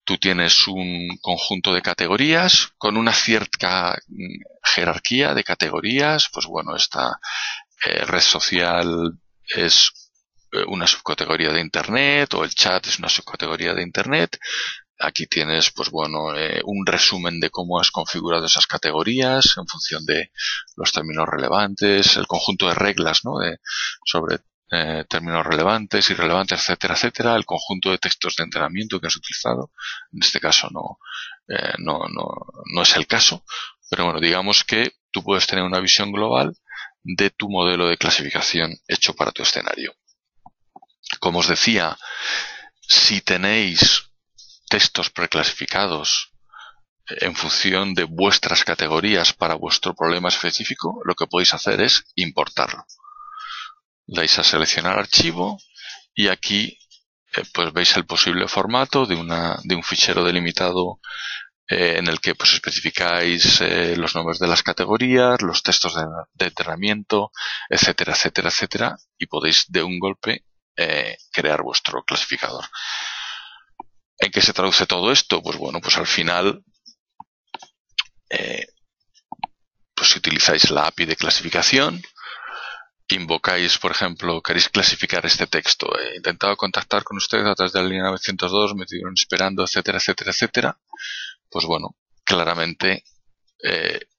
Tú tienes un conjunto de categorías con una cierta jerarquía de categorías. Pues bueno, esta red social es una subcategoría de Internet, o el chat es una subcategoría de Internet. Aquí tienes, pues bueno, un resumen de cómo has configurado esas categorías en función de los términos relevantes, el conjunto de reglas, ¿no? Sobre términos relevantes, irrelevantes, etcétera, etcétera, el conjunto de textos de entrenamiento que has utilizado. En este caso no es el caso, pero bueno, digamos que tú puedes tener una visión global de tu modelo de clasificación hecho para tu escenario. Como os decía, si tenéis textos preclasificados en función de vuestras categorías para vuestro problema específico, lo que podéis hacer es importarlo. Dais a seleccionar archivo y aquí pues veis el posible formato de un fichero delimitado en el que pues especificáis los nombres de las categorías, los textos de entrenamiento, etcétera, etcétera, etcétera, y podéis de un golpe crear vuestro clasificador. ¿En qué se traduce todo esto? Pues bueno, pues al final pues si utilizáis la API de clasificación, invocáis, por ejemplo, queréis clasificar este texto. He intentado contactar con ustedes a través de la línea 902, me estuvieron esperando, etcétera, etcétera, etcétera. Pues bueno, claramente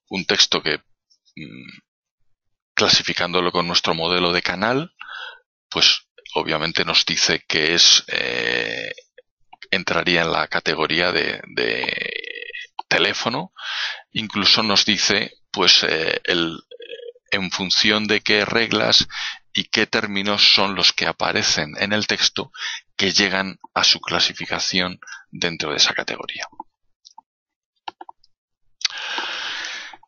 un texto que clasificándolo con nuestro modelo de canal, pues obviamente nos dice que entraría en la categoría de teléfono. Incluso nos dice pues en función de qué reglas y qué términos son los que aparecen en el texto que llegan a su clasificación dentro de esa categoría.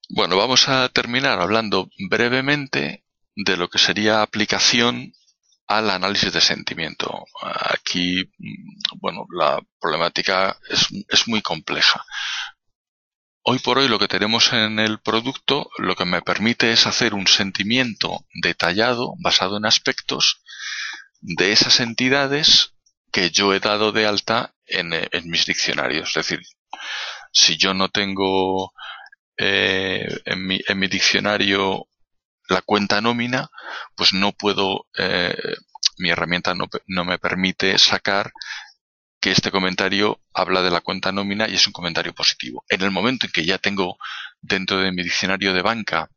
Bueno, vamos a terminar hablando brevemente de lo que sería aplicación al análisis de sentimiento. Aquí, bueno, la problemática es muy compleja. Hoy por hoy lo que tenemos en el producto lo que me permite es hacer un sentimiento detallado basado en aspectos de esas entidades que yo he dado de alta en mis diccionarios. Es decir, si yo no tengo en mi diccionario la cuenta nómina, pues no puedo, mi herramienta no me permite sacar que este comentario habla de la cuenta nómina y es un comentario positivo. En el momento en que ya tengo dentro de mi diccionario de banca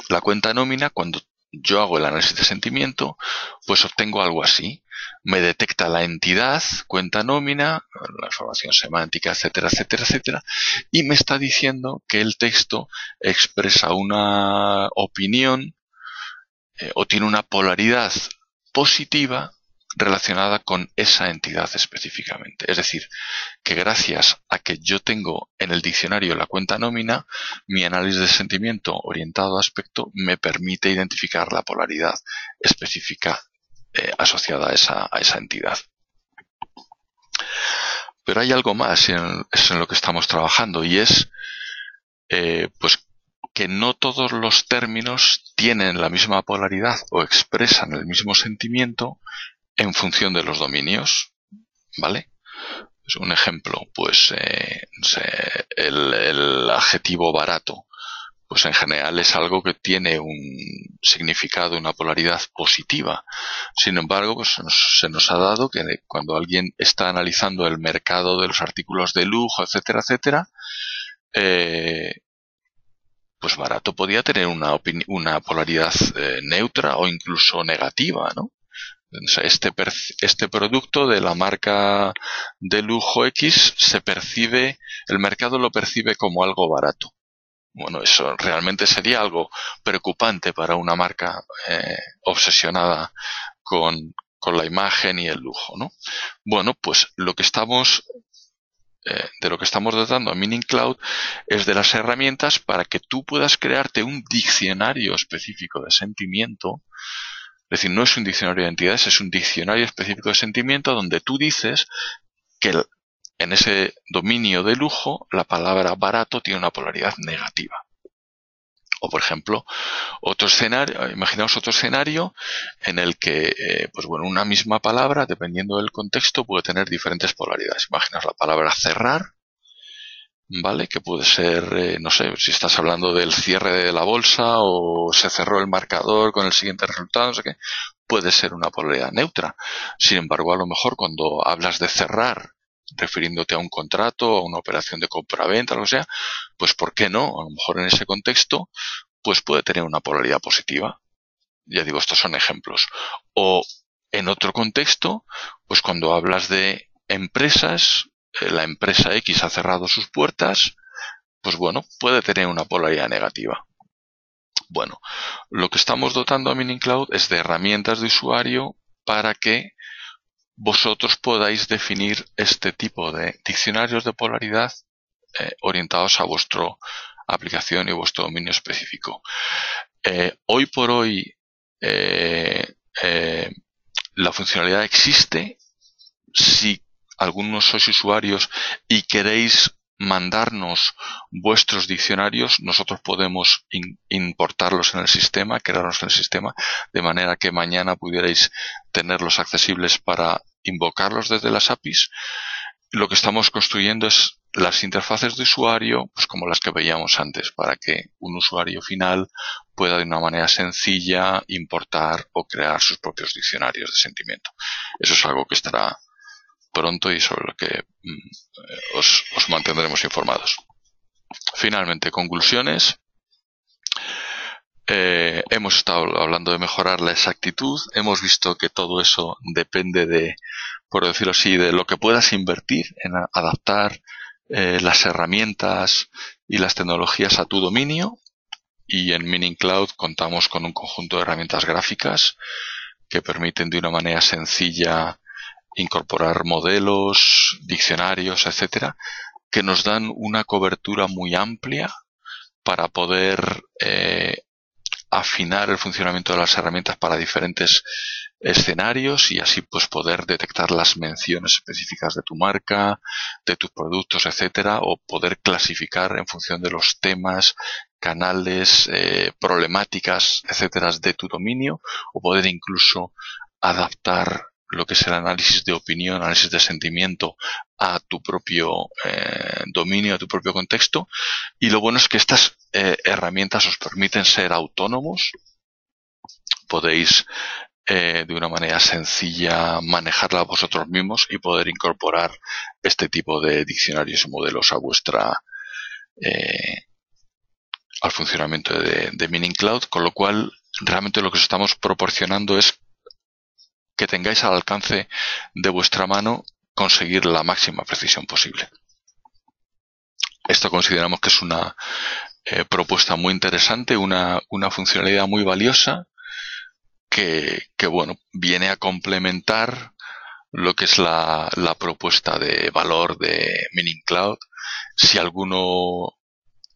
la cuenta nómina, cuando yo hago el análisis de sentimiento, pues obtengo algo así. Me detecta la entidad, cuenta nómina, la información semántica, etcétera, etcétera, etcétera, y me está diciendo que el texto expresa una opinión o tiene una polaridad positiva relacionada con esa entidad específicamente. Es decir, que gracias a que yo tengo en el diccionario la cuenta nómina, mi análisis de sentimiento orientado a aspecto me permite identificar la polaridad específica asociada a esa entidad. Pero hay algo más es en lo que estamos trabajando y es pues que no todos los términos tienen la misma polaridad o expresan el mismo sentimiento en función de los dominios, ¿vale? Pues un ejemplo, pues no sé, el adjetivo barato, pues en general es algo que tiene un significado, una polaridad positiva. Sin embargo, pues se nos ha dado que cuando alguien está analizando el mercado de los artículos de lujo, etcétera, etcétera, pues barato podía tener una polaridad neutra o incluso negativa, ¿no? O sea, este producto de la marca de lujo X el mercado lo percibe como algo barato. Bueno, eso realmente sería algo preocupante para una marca obsesionada con la imagen y el lujo, ¿no? Bueno, pues de lo que estamos dotando a Meaning Cloud es de las herramientas para que tú puedas crearte un diccionario específico de sentimiento. Es decir, no es un diccionario de entidades, es un diccionario específico de sentimiento donde tú dices que en ese dominio de lujo la palabra barato tiene una polaridad negativa. O, por ejemplo, imaginaos otro escenario en el que, pues bueno, una misma palabra, dependiendo del contexto, puede tener diferentes polaridades. Imaginaos la palabra cerrar, ¿vale? Que puede ser, no sé, si estás hablando del cierre de la bolsa o se cerró el marcador con el siguiente resultado, no sé qué, puede ser una polaridad neutra. Sin embargo, a lo mejor cuando hablas de cerrar, refiriéndote a un contrato, a una operación de compra-venta, lo que sea, pues ¿por qué no? A lo mejor en ese contexto, pues puede tener una polaridad positiva. Ya digo, estos son ejemplos. O en otro contexto, pues cuando hablas de empresas, la empresa X ha cerrado sus puertas, pues bueno, puede tener una polaridad negativa. Bueno, lo que estamos dotando a Meaning Cloud es de herramientas de usuario para que vosotros podáis definir este tipo de diccionarios de polaridad orientados a vuestra aplicación y vuestro dominio específico. Hoy por hoy la funcionalidad existe. Si algunos sois usuarios y queréis mandarnos vuestros diccionarios, nosotros podemos importarlos en el sistema, crearlos en el sistema, de manera que mañana pudierais tenerlos accesibles para invocarlos desde las APIs. Lo que estamos construyendo es las interfaces de usuario, pues como las que veíamos antes, para que un usuario final pueda de una manera sencilla importar o crear sus propios diccionarios de sentimiento. Eso es algo que estará pronto y sobre lo que os mantendremos informados. Finalmente, conclusiones. Hemos estado hablando de mejorar la exactitud. Hemos visto que todo eso depende de, por decirlo así, de lo que puedas invertir en adaptar las herramientas y las tecnologías a tu dominio. Y en Meaning Cloud contamos con un conjunto de herramientas gráficas que permiten de una manera sencilla incorporar modelos, diccionarios, etcétera, que nos dan una cobertura muy amplia para poder afinar el funcionamiento de las herramientas para diferentes escenarios y así pues poder detectar las menciones específicas de tu marca, de tus productos, etcétera, o poder clasificar en función de los temas, canales, problemáticas, etcétera, de tu dominio, o poder incluso adaptar lo que es el análisis de opinión, análisis de sentimiento a tu propio dominio, a tu propio contexto. Y lo bueno es que estas herramientas os permiten ser autónomos. Podéis de una manera sencilla manejarla vosotros mismos y poder incorporar este tipo de diccionarios y modelos a vuestra al funcionamiento de Meaning Cloud, con lo cual realmente lo que os estamos proporcionando es que tengáis al alcance de vuestra mano conseguir la máxima precisión posible. Esto consideramos que es una propuesta muy interesante, una funcionalidad muy valiosa que bueno, viene a complementar lo que es la propuesta de valor de Meaning Cloud. Si alguno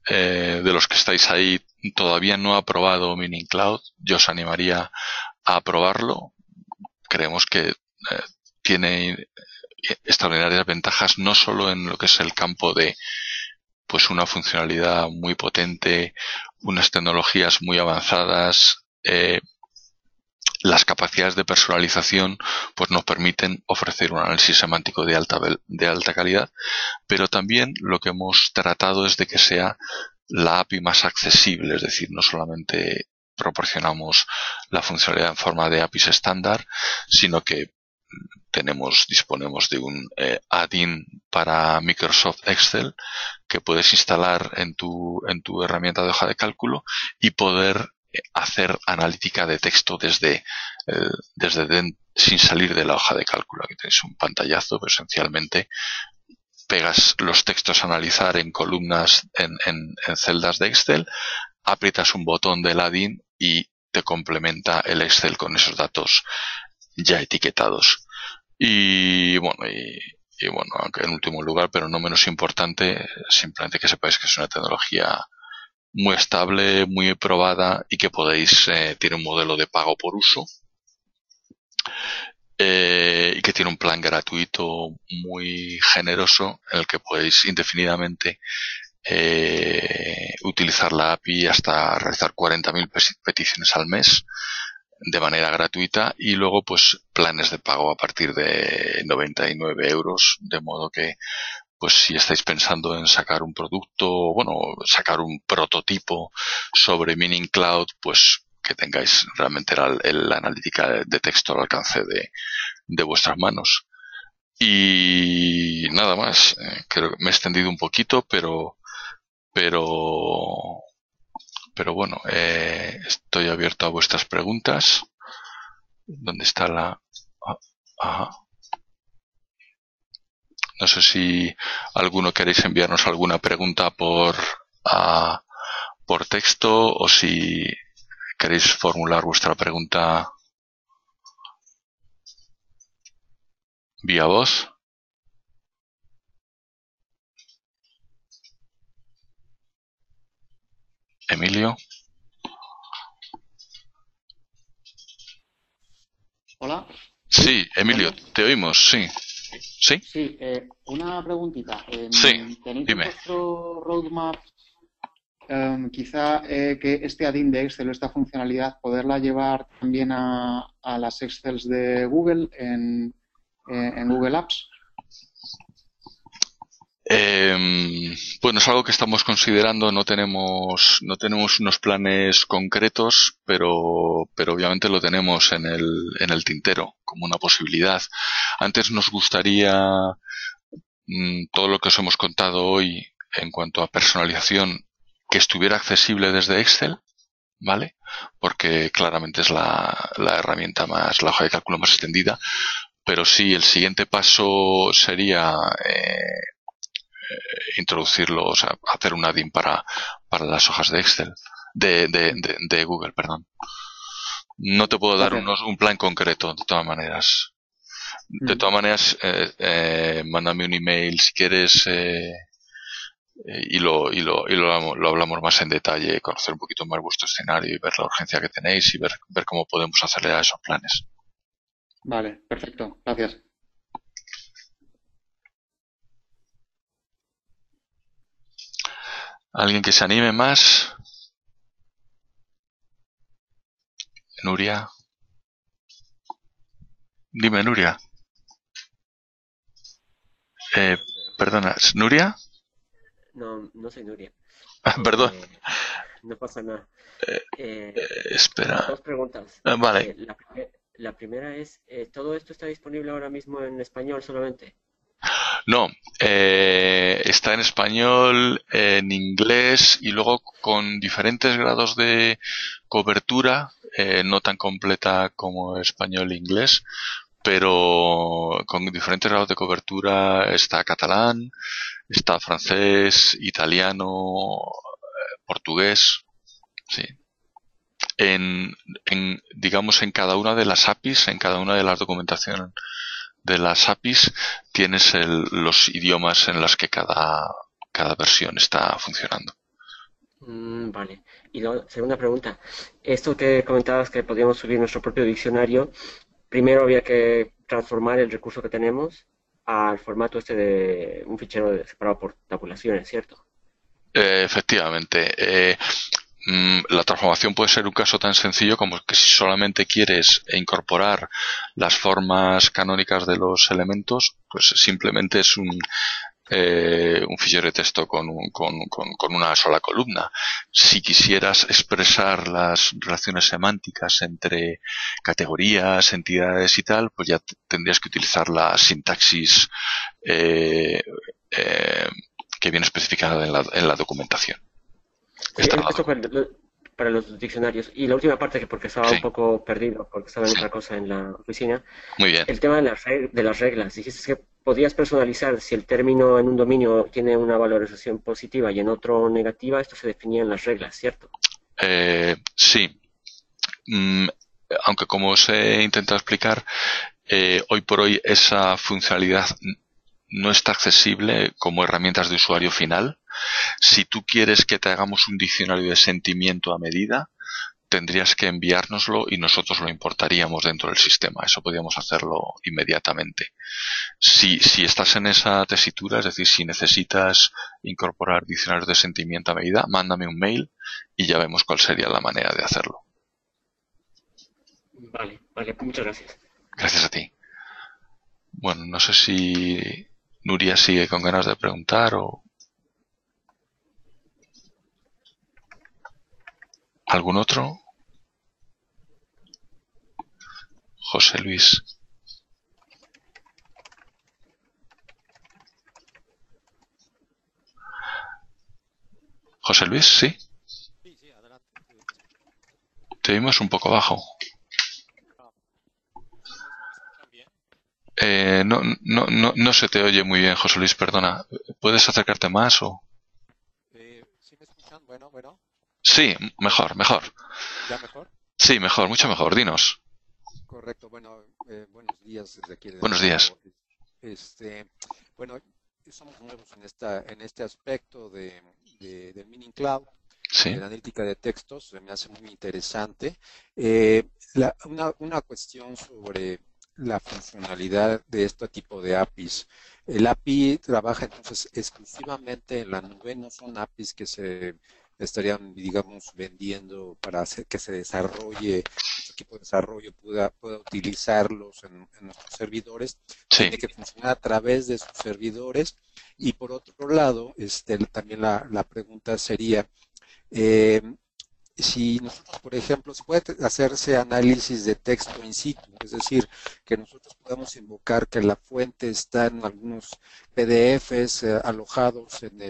de los que estáis ahí todavía no ha probado Meaning Cloud, yo os animaría a probarlo. Creemos que tiene extraordinarias ventajas no solo en lo que es el campo de pues una funcionalidad muy potente, unas tecnologías muy avanzadas, las capacidades de personalización pues nos permiten ofrecer un análisis semántico de alta calidad, pero también lo que hemos tratado es de que sea la API más accesible, es decir, no solamente proporcionamos la funcionalidad en forma de APIs estándar, sino que disponemos de un add-in para Microsoft Excel que puedes instalar en tu herramienta de hoja de cálculo y poder hacer analítica de texto desde sin salir de la hoja de cálculo. Aquí tenéis un pantallazo, pero esencialmente pegas los textos a analizar en columnas, en celdas de Excel, aprietas un botón del add-in y te complementa el Excel con esos datos ya etiquetados. Y bueno, aunque en último lugar, pero no menos importante, simplemente que sepáis que es una tecnología muy estable, muy probada y que podéis, tiene un modelo de pago por uso y que tiene un plan gratuito muy generoso en el que podéis indefinidamente utilizar la API hasta realizar 40.000 peticiones al mes de manera gratuita y luego pues planes de pago a partir de 99 euros, de modo que pues si estáis pensando en sacar un producto, bueno, sacar un prototipo sobre Meaning Cloud, pues que tengáis realmente la analítica de texto al alcance de vuestras manos. Y nada más, creo que me he extendido un poquito, pero bueno, estoy abierto a vuestras preguntas. ¿Dónde está la...? Ajá. No sé si alguno queréis enviarnos alguna pregunta por texto o si queréis formular vuestra pregunta vía voz. Emilio. Hola. Sí, Emilio, ¿Me oyes? te oímos, sí. ¿Sí? Sí, una preguntita. Sí, ¿Tenéis en dime. vuestro roadmap quizá que este add-in de Excel o esta funcionalidad poderla llevar también a las Excels de Google en Google Apps? Bueno, es algo que estamos considerando, no tenemos unos planes concretos, pero obviamente lo tenemos en el tintero como una posibilidad. Antes nos gustaría todo lo que os hemos contado hoy en cuanto a personalización que estuviera accesible desde Excel, ¿vale? Porque claramente es la herramienta más, la hoja de cálculo más extendida, pero sí, el siguiente paso sería introducirlo, o sea, hacer un add-in para las hojas de Excel, de Google, perdón. No te puedo dar Gracias. un plan concreto, de todas maneras. De Mm. todas maneras, mándame un email si quieres lo hablamos más en detalle, conocer un poquito más vuestro escenario y ver la urgencia que tenéis y ver cómo podemos acelerar esos planes. Vale, perfecto. Gracias. ¿Alguien que se anime más? Nuria. Dime, Nuria. Eh, Perdona, ¿es Nuria? No, no soy Nuria. Perdón. Eh, no pasa nada. Espera. Dos preguntas. Vale. La primera es, ¿todo esto está disponible ahora mismo en español solamente? No, está en español, en inglés y luego con diferentes grados de cobertura, no tan completa como español e inglés, pero con diferentes grados de cobertura está catalán, está francés, italiano, portugués, sí. Digamos, en cada una de las APIs, en cada una de las documentaciones de las APIs, tienes los idiomas en los que cada versión está funcionando. Vale. Y la segunda pregunta. Esto que comentabas que podíamos subir nuestro propio diccionario, primero había que transformar el recurso que tenemos al formato este de un fichero separado por tabulaciones, ¿cierto? Efectivamente. La transformación puede ser un caso tan sencillo como que si solamente quieres incorporar las formas canónicas de los elementos, pues simplemente es un fichero de texto con una sola columna. Si quisieras expresar las relaciones semánticas entre categorías, entidades y tal, pues ya tendrías que utilizar la sintaxis eh, eh, que viene especificada en la documentación. Sí, Está en la esto para los diccionarios. Y la última parte, que porque estaba un Sí, poco perdido, porque estaba en sí, otra cosa en la oficina, muy bien. el tema de de las reglas. Dijiste que podías personalizar si el término en un dominio tiene una valorización positiva y en otro negativa, esto se definía en las reglas, ¿cierto? Sí, mm, aunque como os he intentado explicar, hoy por hoy esa funcionalidad no está accesible como herramientas de usuario final. Si tú quieres que te hagamos un diccionario de sentimiento a medida, tendrías que enviárnoslo y nosotros lo importaríamos dentro del sistema. Eso podríamos hacerlo inmediatamente. Si estás en esa tesitura, es decir, si necesitas incorporar diccionarios de sentimiento a medida, mándame un mail y ya vemos cuál sería la manera de hacerlo. Vale, vale, muchas gracias. Gracias a ti. Bueno, no sé si Nuria sigue con ganas de preguntar o algún otro. José Luis. José Luis, sí. Sí, sí, adelante. Te oímos un poco bajo. Ah, ¿sí me escuchan bien? No se te oye muy bien, José Luis, perdona. ¿Puedes acercarte más o...? ¿Sí me escuchan? Bueno, bueno, Sí, mejor, mejor. ¿ya mejor? Sí, mejor, mucho mejor. Dinos. Correcto, bueno, buenos días desde aquí de Buenos días. nuevo. Este, bueno, somos nuevos en en este aspecto del Meaning Cloud, de Sí. la analítica de textos, se me hace muy interesante. Una cuestión sobre la funcionalidad de este tipo de APIs. El API trabaja entonces exclusivamente en la nube, no son APIs que se estarían, digamos, vendiendo para hacer que se desarrolle, nuestro equipo de desarrollo pueda utilizarlos en nuestros servidores. Sí. Tiene que funcionar a través de sus servidores. Y por otro lado, también la pregunta sería, eh, si nosotros, por ejemplo, se puede hacerse análisis de texto in situ, es decir, que nosotros podamos invocar que la fuente está en algunos PDFs alojados en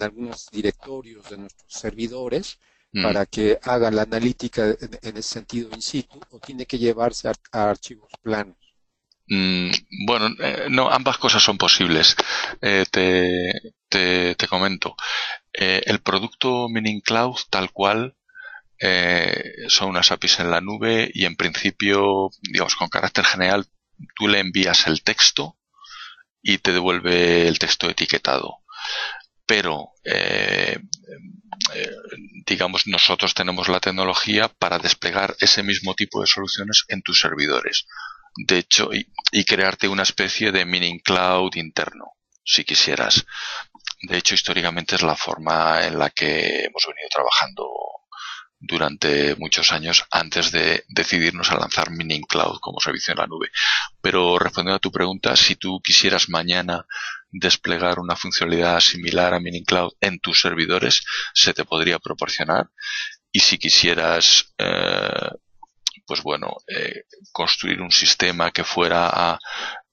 algunos directorios de nuestros servidores Mm. para que haga la analítica en ese sentido in situ, o tiene que llevarse a archivos planos. Mm, bueno, no, ambas cosas son posibles. Te comento. El producto Meaning Cloud, tal cual, son unas APIs en la nube y en principio, digamos, con carácter general, tú le envías el texto y te devuelve el texto etiquetado. pero digamos, nosotros tenemos la tecnología para desplegar ese mismo tipo de soluciones en tus servidores. De hecho, y crearte una especie de mini cloud interno, si quisieras. De hecho, históricamente es la forma en la que hemos venido trabajando durante muchos años antes de decidirnos a lanzar Mini Cloud como servicio en la nube. Pero respondiendo a tu pregunta, si tú quisieras mañana desplegar una funcionalidad similar a Mini Cloud en tus servidores, se te podría proporcionar. Y si quisieras, pues bueno, construir un sistema que fuera a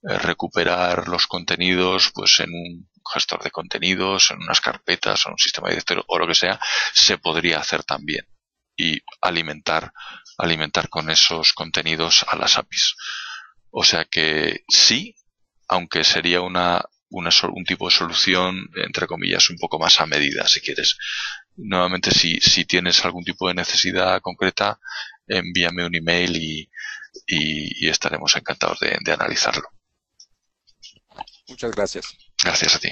recuperar los contenidos, pues en un gestor de contenidos, en unas carpetas, en un sistema de directorio o lo que sea, se podría hacer también y alimentar con esos contenidos a las APIs. O sea que sí, aunque sería un tipo de solución, entre comillas, un poco más a medida, si quieres. Nuevamente, si tienes algún tipo de necesidad concreta, envíame un email y estaremos encantados de analizarlo. Muchas gracias. Gracias a ti.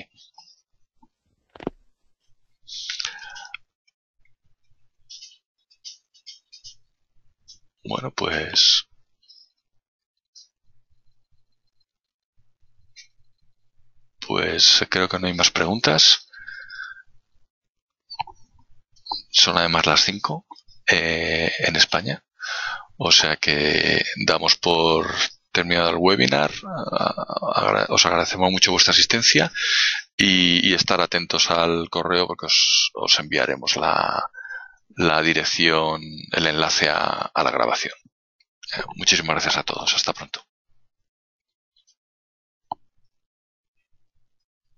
Bueno, pues creo que no hay más preguntas. Son además las 5 en España. O sea que damos por terminado el webinar. Os agradecemos mucho vuestra asistencia y estar atentos al correo porque os enviaremos la dirección, el enlace a la grabación. Muchísimas gracias a todos. Hasta pronto.